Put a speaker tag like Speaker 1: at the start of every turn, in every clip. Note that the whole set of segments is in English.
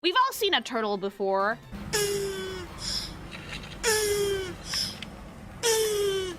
Speaker 1: We've all seen a turtle before.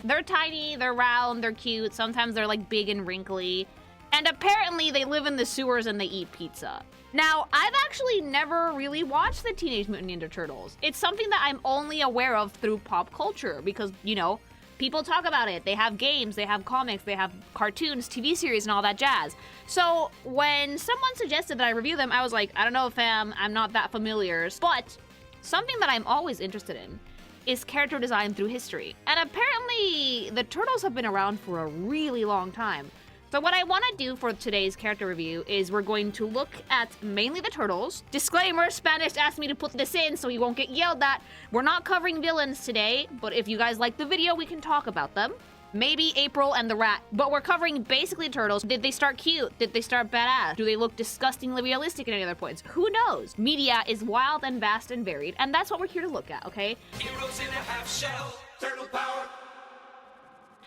Speaker 1: They're tiny, they're round, they're cute. Sometimes they're like big and wrinkly. And apparently they live in the sewers and they eat pizza. Now, I've actually never really watched the Teenage Mutant Ninja Turtles. It's something that I'm only aware of through pop culture because, you know, people talk about it. They have games, they have comics, they have cartoons, TV series, and all that jazz. So when someone suggested that I review them, I was like, I don't know, fam, I'm not that familiar. But something that I'm always interested in is character design through history. And apparently, the Turtles have been around for a really long time. So what I want to do for today's character review is we're going to look at mainly the Turtles. Disclaimer, Spanish asked me to put this in so he won't get yelled at. We're not covering villains today, but if you guys like the video, we can talk about them. Maybe April and the Rat, but we're covering basically Turtles. Did they start cute? Did they start badass? Do they look disgustingly realistic at any other points? Who knows? Media is wild and vast and varied, and that's what we're here to look at, okay? Heroes in a half shell, turtle power.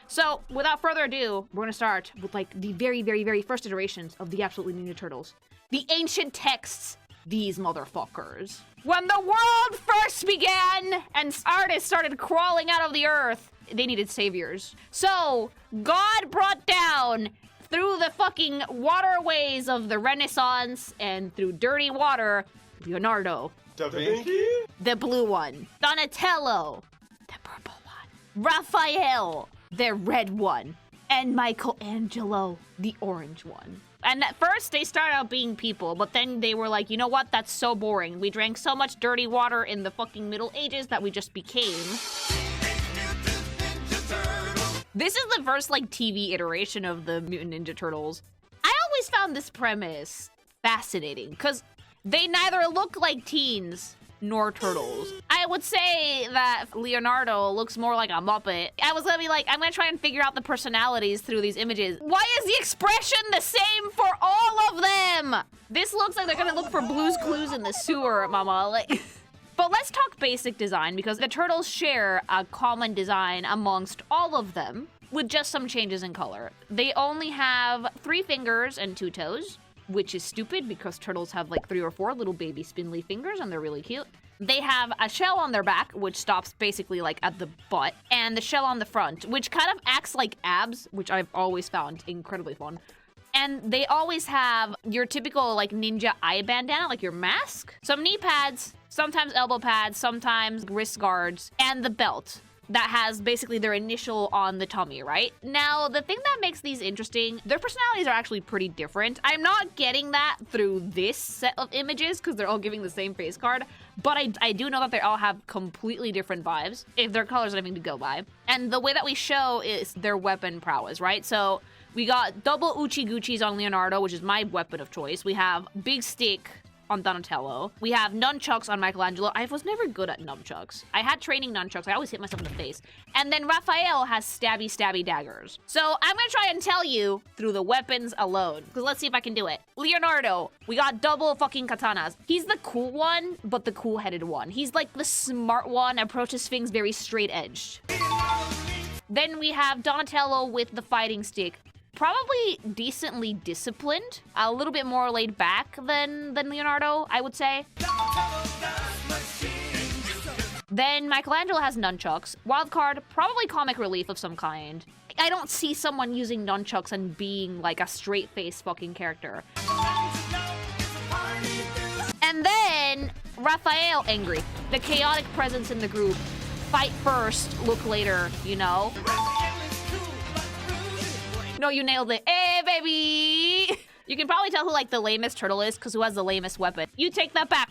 Speaker 1: So, without further ado, we're gonna start with like the very first iterations of the Absolutely Ninja Turtles. The ancient texts, these motherfuckers. When the world first began and artists started crawling out of the earth, they needed saviors. So, God brought down through the fucking waterways of the Renaissance and through dirty water, Leonardo.
Speaker 2: Da Vinci?
Speaker 1: The blue one. Donatello. The purple one. Raphael. The red one. And Michelangelo. The orange one. And at first, they started out being people, but then they were like, you know what? That's so boring. We drank so much dirty water in the fucking Middle Ages that we just became. This is the first, like, TV iteration of the Mutant Ninja Turtles. I always found this premise fascinating, because they neither look like teens nor turtles. I would say that Leonardo looks more like a Muppet. I was gonna be like, I'm gonna try and figure out the personalities through these images. Why is the expression the same for all of them? This looks like they're gonna look for Blue's Clues in the sewer, mama. Like... But let's talk basic design, because the Turtles share a common design amongst all of them, with just some changes in color. They only have 3 fingers and 2 toes, which is stupid because Turtles have like 3 or 4 little baby spindly fingers and they're really cute. They have a shell on their back, which stops basically like at the butt, and the shell on the front, which kind of acts like abs, which I've always found incredibly fun. And they always have your typical like ninja eye bandana, like your mask, some knee pads, sometimes elbow pads, sometimes wrist guards, and the belt that has basically their initial on the tummy, right? Now, the thing that makes these interesting, their personalities are actually pretty different. I'm not getting that through this set of images because they're all giving the same face card, but I do know that they all have completely different vibes, if their colors are anything to go by. And the way that we show is their weapon prowess, right? So we got double Uchi-Guchis on Leonardo, which is my weapon of choice. We have big stick on Donatello. We have nunchucks on Michelangelo. I was never good at nunchucks. I had training nunchucks. I always hit myself in the face. And then Raphael has stabby daggers. So I'm gonna try and tell you through the weapons alone, because let's see if I can do it. Leonardo, we got double fucking katanas. He's the cool one, but the cool-headed one. He's like the smart one, approaches things very straight-edged. Then we have Donatello with the fighting stick. Probably decently disciplined, a little bit more laid back than Leonardo, I would say. Then Michelangelo has nunchucks. Wildcard, probably comic relief of some kind. I don't see someone using nunchucks and being like a straight-faced fucking character. And then Raphael, angry. The chaotic presence in the group. Fight first, look later, you know? No, you nailed it. Hey, baby! You can probably tell who, like, the lamest turtle is, because who has the lamest weapon. You take that back.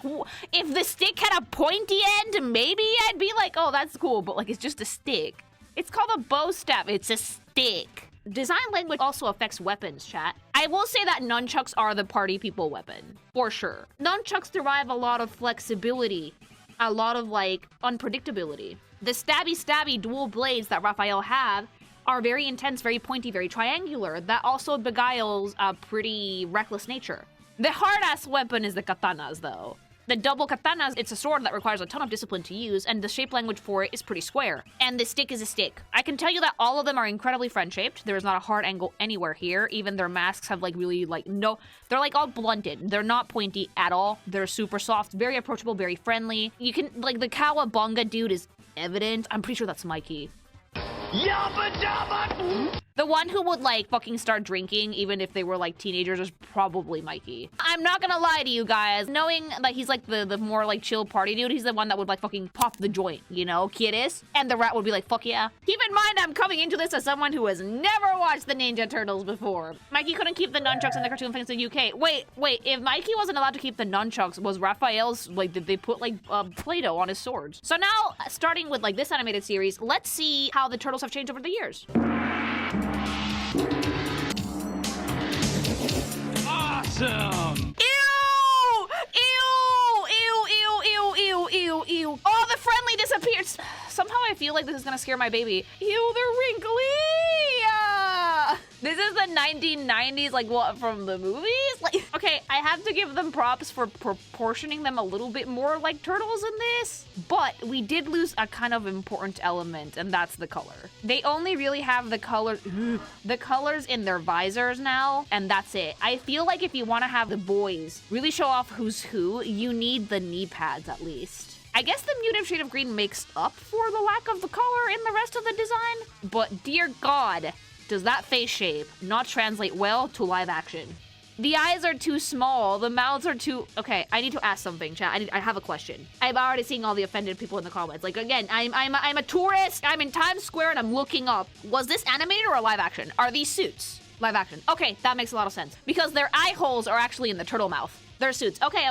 Speaker 1: If the stick had a pointy end, maybe I'd be like, oh, that's cool, but, like, it's just a stick. It's called a bow staff. It's a stick. Design language also affects weapons, chat. I will say that nunchucks are the party people weapon, for sure. Nunchucks derive a lot of flexibility, a lot of, like, unpredictability. The stabby dual blades that Raphael have are very intense, very pointy, very triangular. That also beguiles a pretty reckless nature. The hard-ass weapon is the katanas, though. The double katana, it's a sword that requires a ton of discipline to use, and the shape language for it is pretty square. And the stick is a stick. I can tell you that all of them are incredibly friend-shaped. There is not a hard angle anywhere here. Even their masks have like really like no, they're like all blunted. They're not pointy at all. They're super soft, very approachable, very friendly. You can, like the COWABUNGA dude is evident. I'm pretty sure that's Mikey. Yabba dabba! The one who would like fucking start drinking even if they were like teenagers is probably Mikey. I'm not gonna lie to you guys. Knowing that he's like the more like chill party dude, he's the one that would like fucking pop the joint, you know, kiddies. And the rat would be like, fuck yeah. Keep in mind I'm coming into this as someone who has never watched the Ninja Turtles before. Mikey couldn't keep the nunchucks in the cartoon things in the UK. Wait, if Mikey wasn't allowed to keep the nunchucks, was Raphael's, like, did they put like Play-Doh on his swords? So now, starting with like this animated series, let's see how the turtles have changed over the years.
Speaker 2: Awesome!
Speaker 1: Ew! Ew! Ew! Ew! Ew! Ew! Ew! Ew! Oh, the friendly disappears. Somehow I feel like this is gonna scare my baby. Ew! They're wrinkly. This is the 1990s, like what from the movies? Like, okay, I have to give them props for proportioning them a little bit more like turtles in this, but we did lose a kind of important element, and that's the color. They only really have the colors in their visors now, and that's it. I feel like if you want to have the boys really show off who's who, you need the knee pads at least. I guess the muted shade of green makes up for the lack of the color in the rest of the design, but dear God, does that face shape not translate well to live action? The eyes are too small, the mouths are too... Okay, I need to ask something, chat. I have a question. I'm already seeing all the offended people in the comments. Like, again, I'm a tourist, I'm in Times Square, and I'm looking up. Was this animated or a live action? Are these suits? Live action. Okay, that makes a lot of sense. Because their eye holes are actually in the turtle mouth. They're suits. Okay.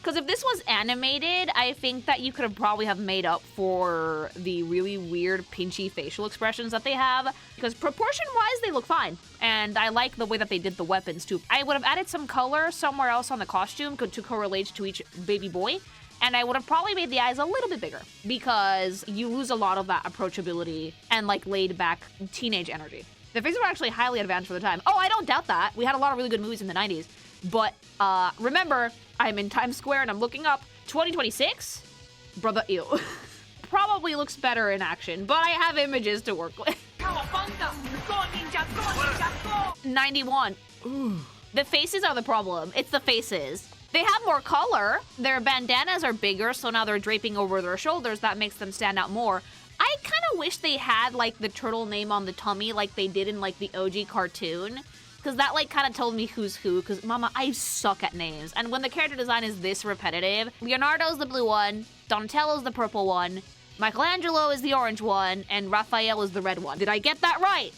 Speaker 1: Because if this was animated, I think that you could have probably have made up for the really weird, pinchy facial expressions that they have. Because proportion-wise, they look fine. And I like the way that they did the weapons, too. I would have added some color somewhere else on the costume to correlate to each baby boy. And I would have probably made the eyes a little bit bigger. Because you lose a lot of that approachability and, like, laid-back teenage energy. The faces were actually highly advanced for the time. Oh, I don't doubt that. We had a lot of really good movies in the 90s. But remember, I'm in Times Square and I'm looking up 2026? Brother, ew. Probably looks better in action, but I have images to work with. 91. Ooh. The faces are the problem. It's the faces. They have more color. Their bandanas are bigger, so now they're draping over their shoulders. That makes them stand out more. I kind of wish they had, like, the turtle name on the tummy like they did in, like, the OG cartoon. Because that, like, kind of told me who's who. Because, mama, I suck at names. And when the character design is this repetitive, Leonardo's the blue one, Donatello's the purple one, Michelangelo is the orange one, and Raphael is the red one. Did I get that right?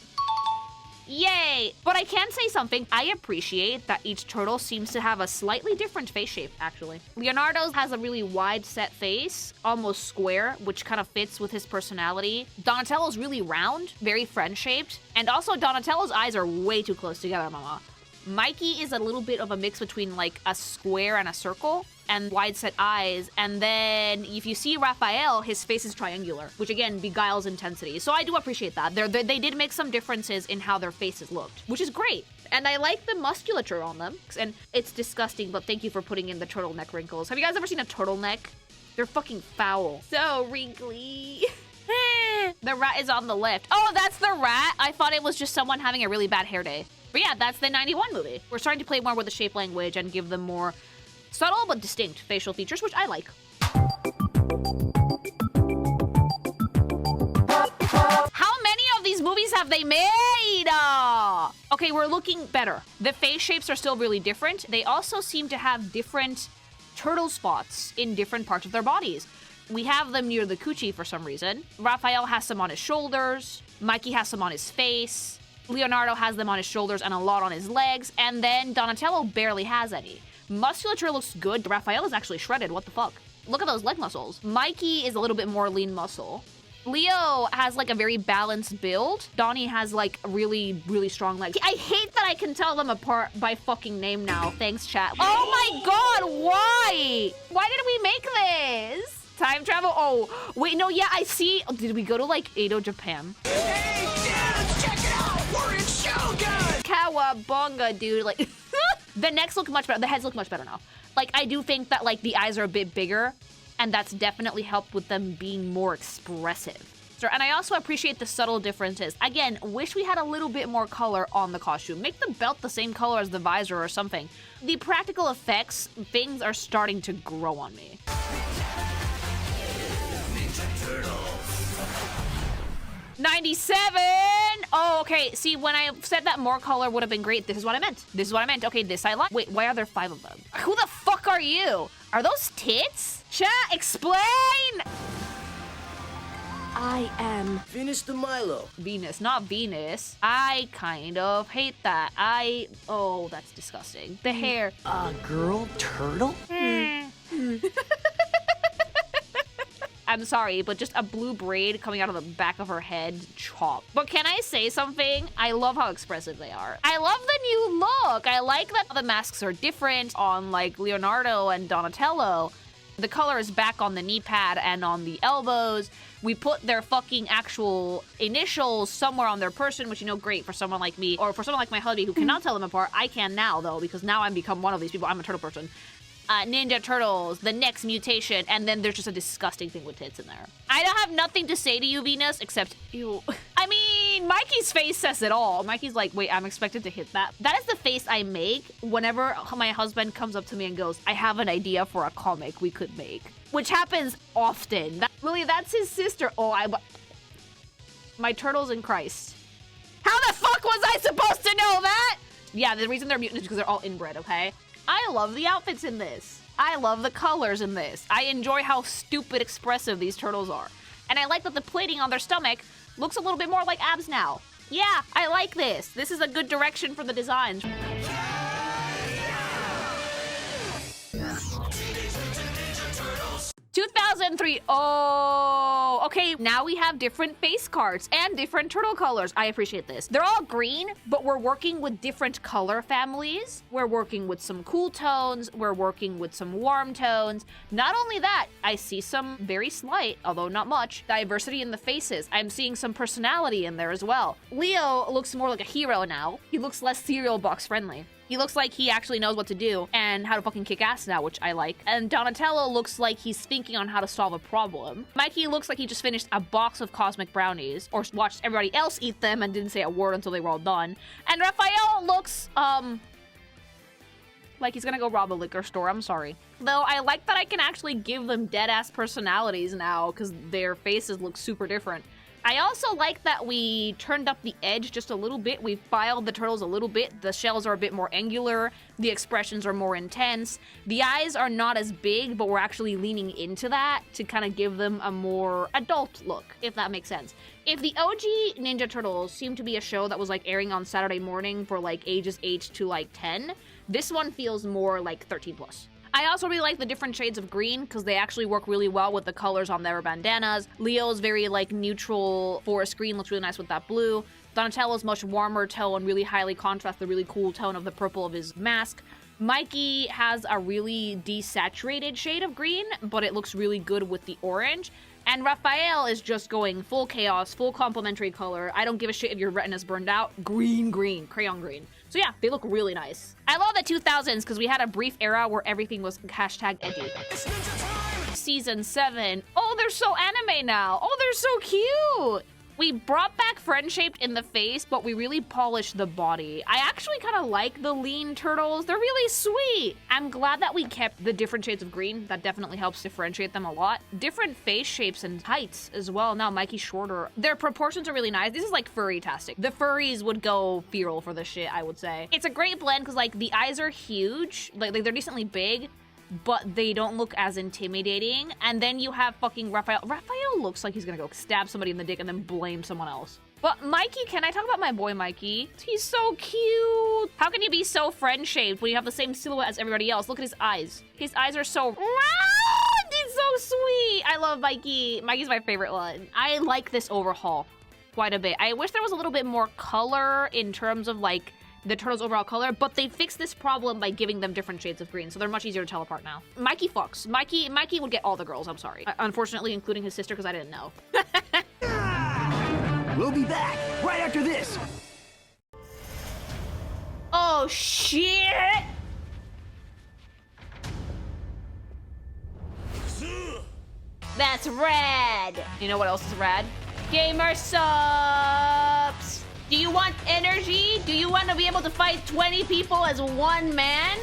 Speaker 1: Yay! But I can say something. I appreciate that each turtle seems to have a slightly different face shape, actually. Leonardo's has a really wide set face, almost square, which kind of fits with his personality. Donatello's really round, very friend-shaped. And also, Donatello's eyes are way too close together, mama. Mikey is a little bit of a mix between, like, a square and a circle, and wide-set eyes. And then, if you see Raphael, his face is triangular, which, again, beguiles intensity. So I do appreciate that. They did make some differences in how their faces looked, which is great. And I like the musculature on them. And it's disgusting, but thank you for putting in the turtleneck wrinkles. Have you guys ever seen a turtleneck? They're fucking foul. So wrinkly. The rat is on the left. Oh, that's the rat? I thought it was just someone having a really bad hair day. But yeah, that's the 91 movie. We're starting to play more with the shape language and give them more subtle but distinct facial features, which I like. How many of these movies have they made? Okay, we're looking better. The face shapes are still really different. They also seem to have different turtle spots in different parts of their bodies. We have them near the coochie for some reason. Raphael has some on his shoulders. Mikey has some on his face. Leonardo has them on his shoulders and a lot on his legs. And then Donatello barely has any. Musculature looks good. Raphael is actually shredded. What the fuck? Look at those leg muscles. Mikey is a little bit more lean muscle. Leo has like a very balanced build. Donnie has like really, really strong legs. I hate that I can tell them apart by fucking name now. Thanks, chat. Oh my God, why? Why did we make this? Time travel? Oh, wait, no, yeah, I see. Oh, did we go to like Edo, Japan?
Speaker 2: Hey, dudes, check it out! We're in Shogun!
Speaker 1: COWABUNGA, dude. Like, the necks look much better. The heads look much better now. Like, I do think that, like, the eyes are a bit bigger, and that's definitely helped with them being more expressive. And I also appreciate the subtle differences. Again, wish we had a little bit more color on the costume. Make the belt the same color as the visor or something. The practical effects, things are starting to grow on me. 97! Oh, okay. See, when I said that more color would have been great, this is what I meant. This is what I meant. Okay, this I like. Wait, why are there 5 of them? Who the fuck are you? Are those tits? Chat, explain!
Speaker 3: I am
Speaker 4: Venus de Milo.
Speaker 1: Venus, not Venus. I kind of hate that. Oh, that's disgusting. The hair.
Speaker 3: a girl turtle?
Speaker 1: I'm sorry, but just a blue braid coming out of the back of her head, chop. But can I say something? I love how expressive they are. I love the new look. I like that the masks are different on like Leonardo and Donatello. The color is back on the knee pad and on the elbows. We put their fucking actual initials somewhere on their person, which, you know, great for someone like me, or for someone like my hubby who cannot tell them apart. I can now, though, because now I've become one of these people. I'm a turtle person. Ninja Turtles, the next mutation, and then there's just a disgusting thing with tits in there. I don't have nothing to say to you, Venus, except, ew. I mean, Mikey's face says it all. Mikey's like, wait, I'm expected to hit that. That is the face I make whenever my husband comes up to me and goes, I have an idea for a comic we could make. Which happens often. Lily, that's his sister. Oh, my turtles in Christ. How the fuck was I supposed to know that? Yeah, the reason they're mutant is because they're all inbred, okay? I love the outfits in this. I love the colors in this. I enjoy how stupid expressive these turtles are. And I like that the plating on their stomach looks a little bit more like abs now. Yeah, I like this. This is a good direction for the designs. 2003. Oh, okay. Now we have different face cards and different turtle colors. I appreciate this. They're all green, but we're working with different color families. We're working with some cool tones. We're working with some warm tones. Not only that, I see some very slight, although not much, diversity in the faces. I'm seeing some personality in there as well. Leo looks more like a hero now. He looks less cereal box friendly. He looks like he actually knows what to do and how to fucking kick ass now, which I like. And Donatello looks like he's thinking on how to solve a problem. Mikey looks like he just finished a box of cosmic brownies or watched everybody else eat them and didn't say a word until they were all done. And Raphael looks, like he's gonna go rob a liquor store. I'm sorry. Though I like that I can actually give them dead-ass personalities now because their faces look super different. I also like that we turned up the edge just a little bit. We filed the turtles a little bit. The shells are a bit more angular. The expressions are more intense. The eyes are not as big, but we're actually leaning into that to kind of give them a more adult look, if that makes sense. If the OG Ninja Turtles seemed to be a show that was like airing on Saturday morning for like ages 8 to like 10, this one feels more like 13 plus. I also really like the different shades of green because they actually work really well with the colors on their bandanas. Leo's very like neutral forest green looks really nice with that blue. Donatello's much warmer tone, really highly contrast the really cool tone of the purple of his mask. Mikey has a really desaturated shade of green, but it looks really good with the orange. And Raphael is just going full chaos, full complementary color. I don't give a shit if your retina's burned out. Green, green, crayon green. So yeah, they look really nice. I love the 2000s because we had a brief era where everything was hashtag edgy. Season 7. Oh, they're so anime now. Oh, they're so cute. We brought back friend-shaped in the face, but we really polished the body. I actually kind of like the lean turtles. They're really sweet. I'm glad that we kept the different shades of green. That definitely helps differentiate them a lot. Different face shapes and heights as well. Now Mikey's shorter. Their proportions are really nice. This is like furry-tastic. The furries would go feral for this shit, I would say. It's a great blend because like the eyes are huge. Like they're decently big, but they don't look as intimidating. And then you have fucking Raphael. Raphael looks like he's gonna go stab somebody in the dick and then blame someone else. But Mikey, can I talk about my boy Mikey? He's so cute. How can you be so friend-shaped when you have the same silhouette as everybody else? Look at his eyes. His eyes are so round. He's so sweet. I love Mikey. Mikey's my favorite one. I like this overhaul quite a bit. I wish there was a little bit more color in terms of like the turtles' overall color, but they fixed this problem by giving them different shades of green, so they're much easier to tell apart now. Mikey fucks. Mikey would get all the girls, I'm sorry. Unfortunately, including his sister, because I didn't know.
Speaker 4: We'll be back right after this.
Speaker 1: Oh, shit! That's rad. You know what else is rad? Gamer subs. Do you want energy? Do you want to be able to fight 20 people as one man?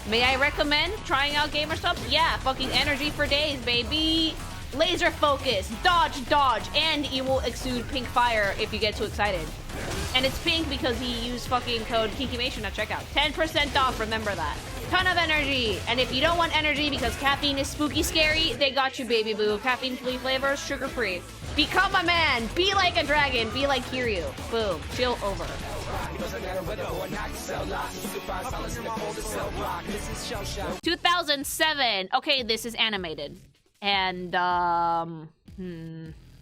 Speaker 1: May I recommend trying out gamer subs? Yeah, fucking energy for days, baby. Laser focus, dodge, dodge, and you will exude pink fire if you get too excited. And it's pink because he used fucking code KINKYMATION at checkout. 10% off, remember that. Ton of energy. And if you don't want energy because caffeine is spooky scary, they got you, baby boo. Caffeine-free flavors, sugar-free. Become a man. Be like a dragon. Be like Kiryu. Boom. Chill over. 2007. Okay, this is animated. And,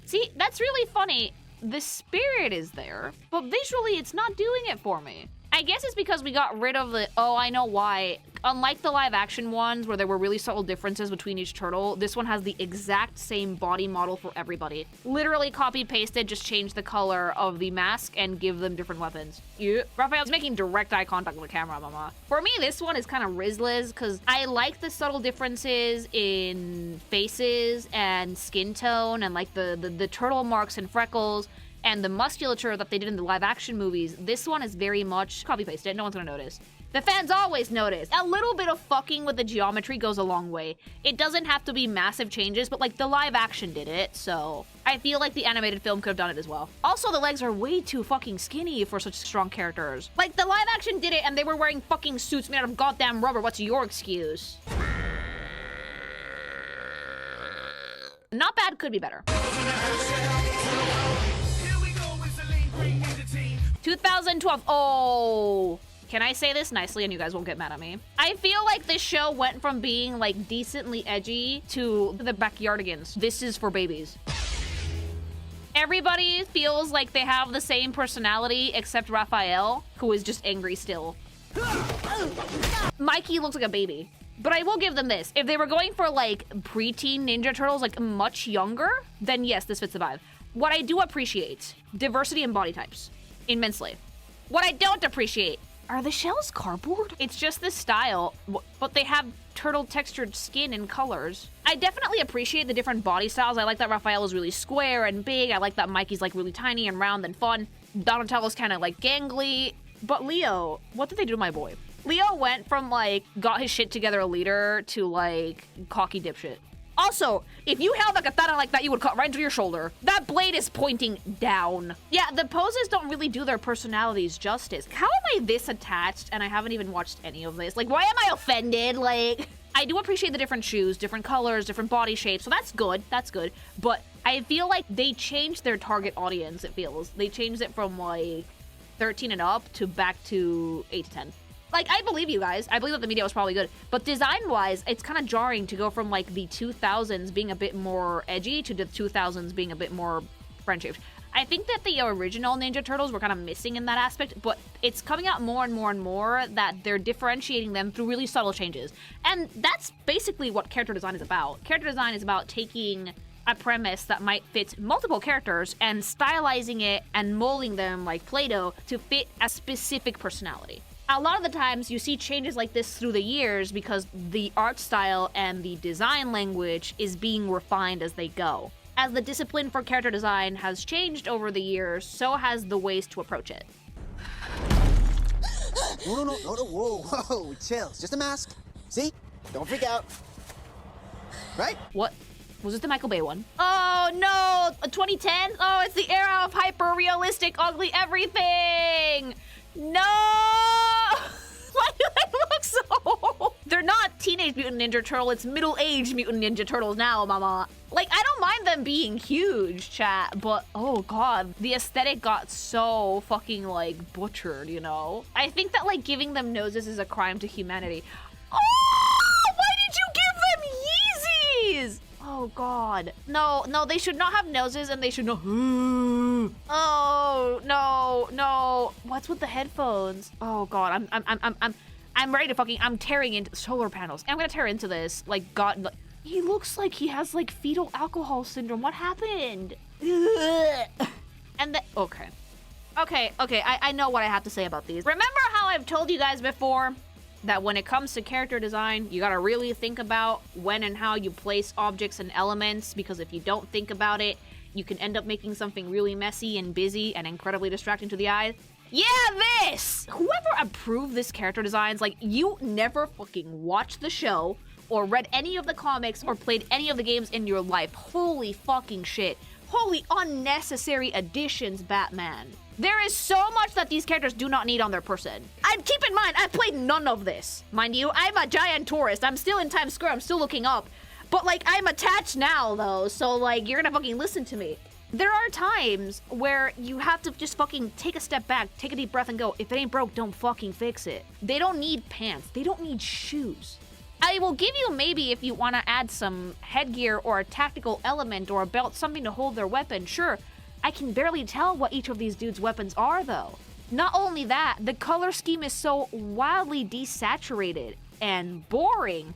Speaker 1: see, that's really funny. The spirit is there, but visually it's not doing it for me. I guess it's because we got rid of the, oh, I know why. Unlike the live action ones where there were really subtle differences between each turtle, this one has the exact same body model for everybody. Literally copy pasted, just change the color of the mask and give them different weapons. Yeah. Raphael's making direct eye contact with the camera, mama. For me, this one is kind of Rizliz because I like the subtle differences in faces and skin tone and like the turtle marks and freckles and the musculature that they did in the live action movies. This one is very much copy pasted. No one's gonna notice. The fans always notice. A little bit of fucking with the geometry goes a long way. It doesn't have to be massive changes, but like the live action did it, so I feel like the animated film could have done it as well. Also, the legs are way too fucking skinny for such strong characters. Like the live action did it and they were wearing fucking suits made out of goddamn rubber. What's your excuse? Not bad, could be better. 2012. Oh, can I say this nicely and you guys won't get mad at me? I feel like this show went from being like decently edgy to the Backyardigans. This is for babies. Everybody feels like they have the same personality except Raphael, who is just angry still. Mikey looks like a baby. But I will give them this. If they were going for like preteen Ninja Turtles, like much younger, then yes, this fits the vibe. What I do appreciate, diversity in body types. Immensely. What I don't appreciate, are the shells cardboard? It's just this style, but they have turtle textured skin and colors. I definitely appreciate the different body styles. I like that Raphael is really square and big. I like that Mikey's like really tiny and round and fun. Donatello's kind of like gangly. But Leo, what did they do to my boy? Leo went from like, got his shit together leader to like, cocky dipshit. Also, if you held a katana like that, you would cut right into your shoulder. That blade is pointing down. Yeah, the poses don't really do their personalities justice. How am I this attached and I haven't even watched any of this? Like, why am I offended? Like, I do appreciate the different shoes, different colors, different body shapes, so that's good, that's good. But I feel like they changed their target audience, it feels. They changed it from like 13 and up to back to 8 to 10. Like, I believe you guys. I believe that the media was probably good. But design-wise, it's kind of jarring to go from, like, the 2000s being a bit more edgy to the 2000s being a bit more friend-shaped. I think that the original Ninja Turtles were kind of missing in that aspect, but it's coming out more and more and more that they're differentiating them through really subtle changes. And that's basically what character design is about. Character design is about taking a premise that might fit multiple characters and stylizing it and molding them like Play-Doh to fit a specific personality. A lot of the times you see changes like this through the years because the art style and the design language is being refined as they go. As the discipline for character design has changed over the years, so has the ways to approach it.
Speaker 5: No, whoa, chill. It's just a mask. See? Don't freak out. Right?
Speaker 1: What? Was it the Michael Bay one? Oh no! 2010? Oh, it's the era of hyper-realistic, ugly everything! No! Why do they look so? They're not Teenage Mutant Ninja Turtle, it's middle-aged Mutant Ninja Turtles now, mama. Like, I don't mind them being huge, chat, but oh god, the aesthetic got so fucking, like, butchered, you know? I think that, like, giving them noses is a crime to humanity. Oh! Why did you give them Yeezys? Oh god. No, they should not have noses and they should not. Oh, no. What's with the headphones? Oh god, I'm ready to fucking, I'm tearing into solar panels. I'm gonna tear into this. Like, god, he looks like he has like fetal alcohol syndrome. What happened? And the, okay, I know what I have to say about these. Remember how I've told you guys before that when it comes to character design, you gotta really think about when and how you place objects and elements, because if you don't think about it, you can end up making something really messy and busy and incredibly distracting to the eye. Yeah, this! Whoever approved this character designs, like, you never fucking watched the show, or read any of the comics, or played any of the games in your life. Holy fucking shit. Holy unnecessary additions, Batman. There is so much that these characters do not need on their person. And keep in mind, I've played none of this. Mind you, I'm a giant tourist. I'm still in Times Square. I'm still looking up. But, like, I'm attached now, though. So, like, you're gonna fucking listen to me. There are times where you have to just fucking take a step back, take a deep breath and go, if it ain't broke, don't fucking fix it. They don't need pants. They don't need shoes. I will give you maybe if you want to add some headgear or a tactical element or a belt, something to hold their weapon, sure. I can barely tell what each of these dudes' weapons are, though. Not only that, the color scheme is so wildly desaturated and boring,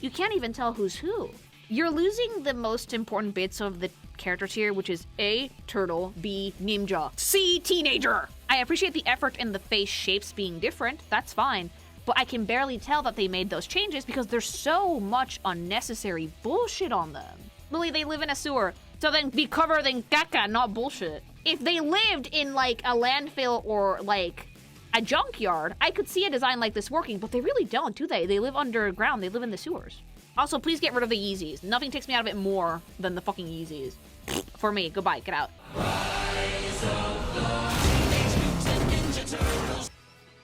Speaker 1: you can't even tell who's who. You're losing the most important bits of the characters here, which is A, turtle, B, ninja, C, teenager. I appreciate the effort in the face shapes being different, that's fine, but I can barely tell that they made those changes because there's so much unnecessary bullshit on them. Lily, they live in a sewer, so then be covered in caca, not bullshit. If they lived in, like, a landfill or, like, a junkyard, I could see a design like this working, but they really don't, do they? They live underground, they live in the sewers. Also, please get rid of the Yeezys. Nothing takes me out of it more than the fucking Yeezys. For me, goodbye, get out.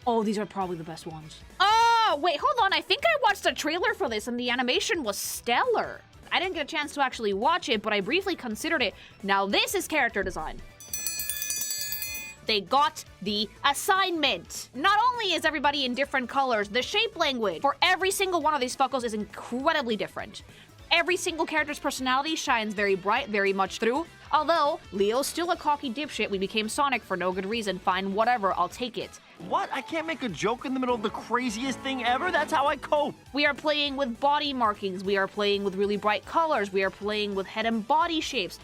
Speaker 1: Oh, these are probably the best ones. Oh, wait, hold on. I think I watched a trailer for this and the animation was stellar. I didn't get a chance to actually watch it, but I briefly considered it. Now this is character design. They got the assignment. Not only is everybody in different colors, the shape language for every single one of these fuckos is incredibly different. Every single character's personality shines very bright, very much through. Although, Leo's still a cocky dipshit, we became Sonic for no good reason. Fine, whatever, I'll take it.
Speaker 6: What? I can't make a joke in the middle of the craziest thing ever? That's how I cope.
Speaker 1: We are playing with body markings, we are playing with really bright colors, we are playing with head and body shapes.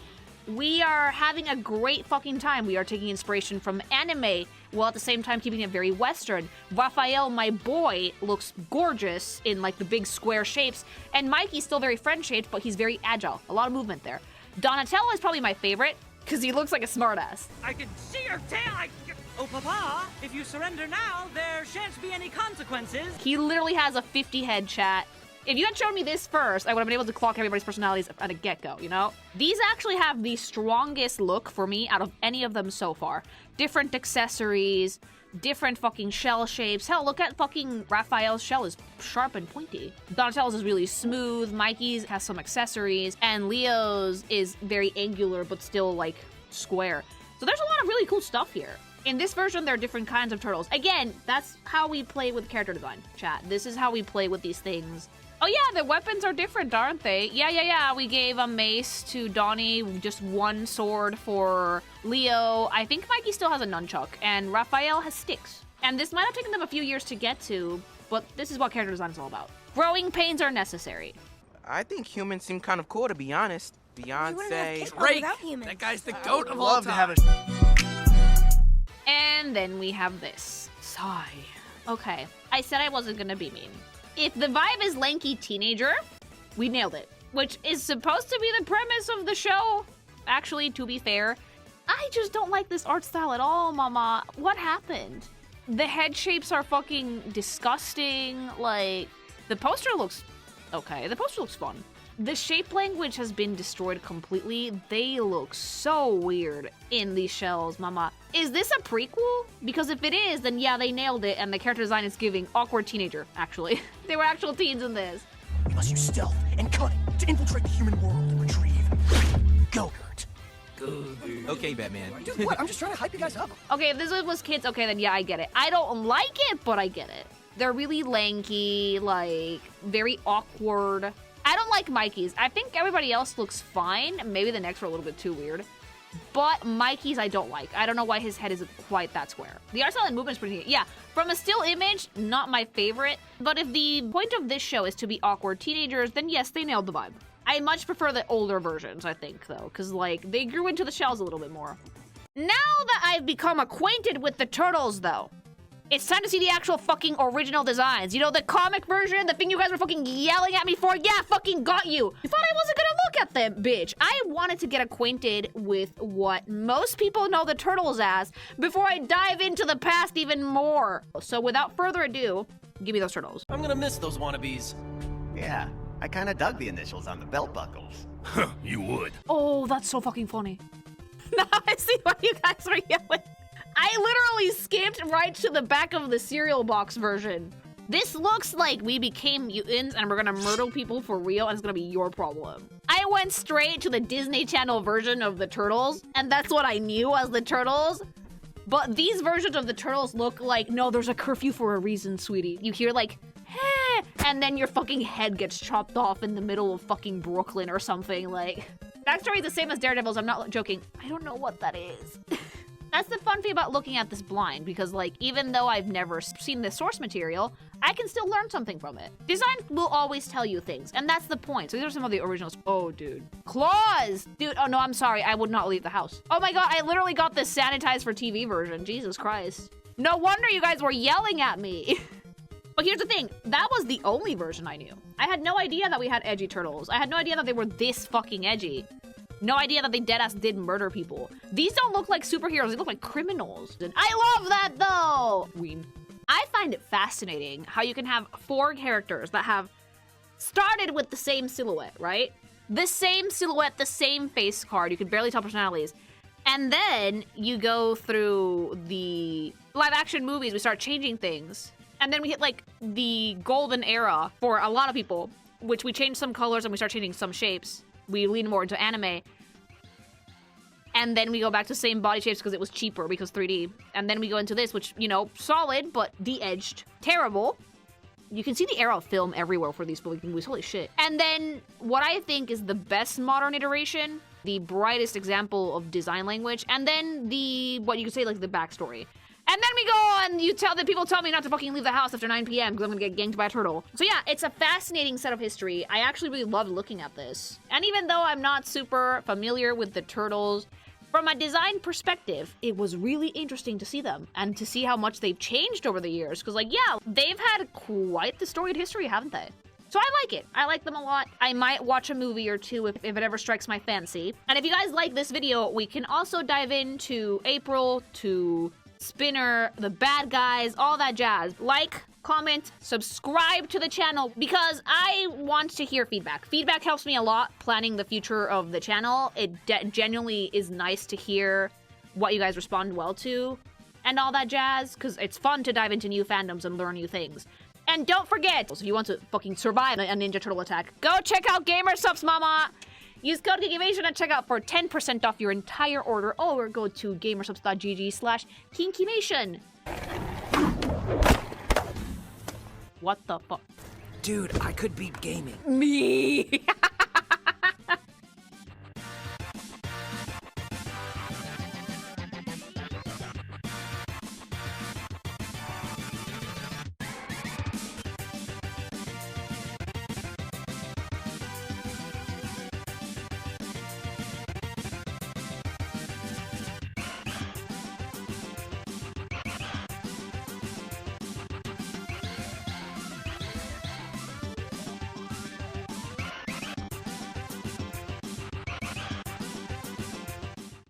Speaker 1: We are having a great fucking time. We are taking inspiration from anime, while at the same time keeping it very Western. Raphael, my boy, looks gorgeous in, like, the big square shapes, and Mikey's still very friend-shaped, but he's very agile. A lot of movement there. Donatello is probably my favorite, because he looks like a smartass.
Speaker 7: I can see your tail. Oh, Papa, if you surrender now, there shan't be any consequences.
Speaker 1: He literally has a 50-head chat. If you had shown me this first, I would have been able to clock everybody's personalities at a get-go, you know? These actually have the strongest look for me out of any of them so far. Different accessories, different fucking shell shapes. Hell, look at fucking Raphael's shell is sharp and pointy. Donatello's is really smooth, Mikey's has some accessories, and Leo's is very angular but still, like, square. So there's a lot of really cool stuff here. In this version, there are different kinds of turtles. Again, that's how we play with character design, chat. This is how we play with these things. Oh yeah, the weapons are different, aren't they? Yeah. We gave a mace to Donnie, just one sword for Leo. I think Mikey still has a nunchuck, and Raphael has sticks. And this might have taken them a few years to get to, but this is what character design is all about. Growing pains are necessary.
Speaker 8: I think humans seem kind of cool, to be honest. Beyonce.
Speaker 2: Drake, that guy's the goat of all
Speaker 8: Love to
Speaker 2: time.
Speaker 8: have a...
Speaker 1: And then we have this. Sigh. Okay, I said I wasn't gonna be mean. If the vibe is lanky teenager, we nailed it. Which is supposed to be the premise of the show. Actually, to be fair, I just don't like this art style at all, mama. What happened? The head shapes are fucking disgusting. Like, the poster looks okay. The poster looks fun. The shape language has been destroyed completely. They look so weird in these shells, mama. Is this a prequel? Because if it is, then yeah, they nailed it, and the character design is giving awkward teenager, actually. They were actual teens in this.
Speaker 4: We must use stealth and cunning to infiltrate the human world and retrieve Go-Gurt.
Speaker 8: Okay, Batman.
Speaker 4: Dude, what? I'm just trying to hype you guys up.
Speaker 1: Okay, if this was kids, okay, then yeah, I get it. I don't like it, but I get it. They're really lanky, like, very awkward. I don't like Mikey's. I think everybody else looks fine. Maybe the necks were a little bit too weird. But Mikey's I don't like. I don't know why his head isn't quite that square. The art style and movement is pretty neat. Yeah, from a still image, not my favorite. But if the point of this show is to be awkward teenagers, then yes, they nailed the vibe. I much prefer the older versions, I think, though. Because, like, they grew into the shells a little bit more. Now that I've become acquainted with the turtles, though, It's time to see the actual fucking original designs. You know, the comic version, the thing you guys were fucking yelling at me for? Yeah, fucking got you. You thought I wasn't gonna look at them, bitch. I wanted to get acquainted with what most people know the Turtles as before I dive into the past even more. So without further ado, give me those Turtles.
Speaker 2: I'm gonna miss those wannabes.
Speaker 9: Yeah, I kinda dug the initials on the belt buckles.
Speaker 6: You would.
Speaker 1: Oh, that's so fucking funny. Now I see why you guys are yelling. I literally skipped right to the back of the cereal box version. This looks like we became mutants and we're gonna murder people for real and it's gonna be your problem. I went straight to the Disney Channel version of the Turtles and that's what I knew as the Turtles. But these versions of the Turtles look like, no, there's a curfew for a reason, sweetie. You hear like, hey, and then your fucking head gets chopped off in the middle of fucking Brooklyn or something. Like, backstory is the same as Daredevil's, I'm not joking. I don't know what that is. That's the fun thing about looking at this blind, because like, even though I've never seen the source material, I can still learn something from it. Design will always tell you things, and that's the point. So these are some of the originals. Oh, dude. Claws! Dude, oh no, I'm sorry, I would not leave the house. Oh my god, I literally got the sanitized for TV version. Jesus Christ. No wonder you guys were yelling at me. But here's the thing, that was the only version I knew. I had no idea that we had edgy turtles. I had no idea that they were this fucking edgy. No idea that they deadass did murder people. These don't look like superheroes, they look like criminals. And I love that though! Ween. I find it fascinating how you can have 4 characters that have started with the same silhouette, right? The same silhouette, the same face card, you can barely tell personalities. And then you go through the live action movies, we start changing things. And then we hit like the golden era for a lot of people, which we change some colors and we start changing some shapes. We lean more into anime. And then we go back to same body shapes because it was cheaper because 3D. And then we go into this, which, you know, solid, but de-edged. Terrible. You can see the era of film everywhere for these movies. Holy shit. And then what I think is the best modern iteration, the brightest example of design language, and then the, what you could say, like the backstory. And then we go on, people tell me not to fucking leave the house after 9 p.m. because I'm gonna get ganked by a turtle. So yeah, it's a fascinating set of history. I actually really loved looking at this. And even though I'm not super familiar with the turtles, from a design perspective, it was really interesting to see them and to see how much they've changed over the years. Because like, yeah, they've had quite the storied history, haven't they? So I like it. I like them a lot. I might watch a movie or two if it ever strikes my fancy. And if you guys like this video, we can also dive into April, to Spinner, the bad guys, all that jazz. Like, comment, subscribe to the channel because I want to hear feedback. Feedback helps me a lot planning the future of the channel. It genuinely is nice to hear what you guys respond well to and all that jazz because it's fun to dive into new fandoms and learn new things. And don't forget, if you want to fucking survive a Ninja Turtle attack, go check out Gamersubs, mama! Use code KinkyVation at checkout for 10% off your entire order, or go to gamersubs.gg/kinkymation. What the fuck?
Speaker 2: Dude, I could beat gaming.
Speaker 1: Me!